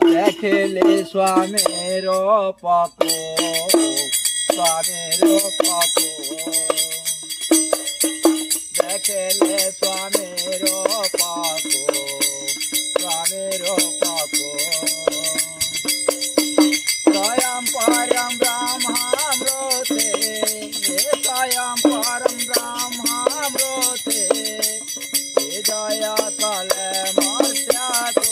देखले स्वामी रो पाको स्वामी रो पाको देखले स्वामी रो पाको स्वामी रो पाको स्वयं परम ब्रह्मामृते स्वयं परम ब्रह्मामृते जया कले मर्त्या तो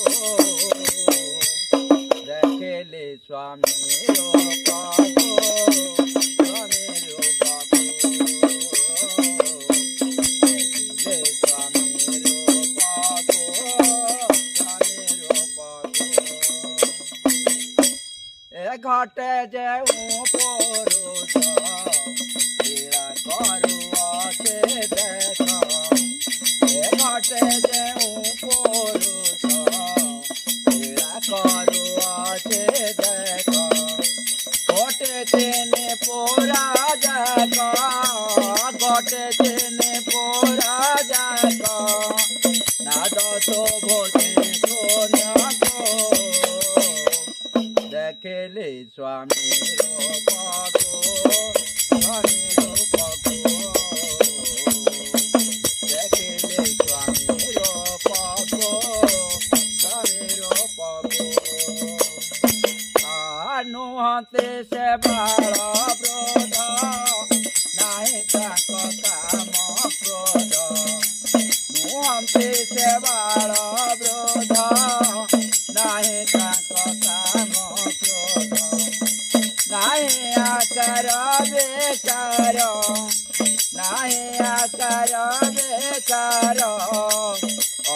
देखले स्वामी रो पाको स्वामी रो पाको देखले स्वामी रो पाको स्वामी रो पाको ए घाटे जेऊ पुरुष पीड़ा करुआ से देखा ए घाटे जेऊ पुरुष पीड़ा करुआ से देखा घोटे तेने पोरा जागा घोटे तेने पोरा जागा ना दो भोटे सोनिया को देखले स्वामी रो पाको स्वामी रो पाको देखले स्वामी रो पाको स्वामी रो पाको नुहते से बाड़ा ब्रोध नहीं ताको काम क्रोध नुहते से बाड़ा ब्रोध नहीं ताको काम क्रोध नहीं आकर बेकार नहीं आकर बेकार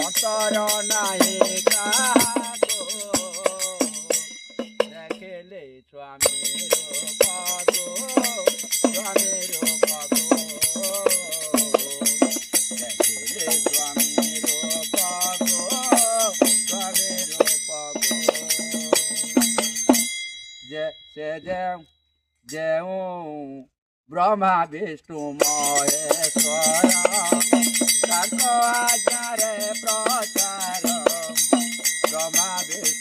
अंतर नहीं काको देखले स्वामी रो पाको स्वामी रो पाको देखले स्वामी रो पाको स्वामी रो पाको जेऊ ब्रह्मा विष्णु महेश्वर ताको आज्ञारे प्रचार ब्रह्मा विष्णु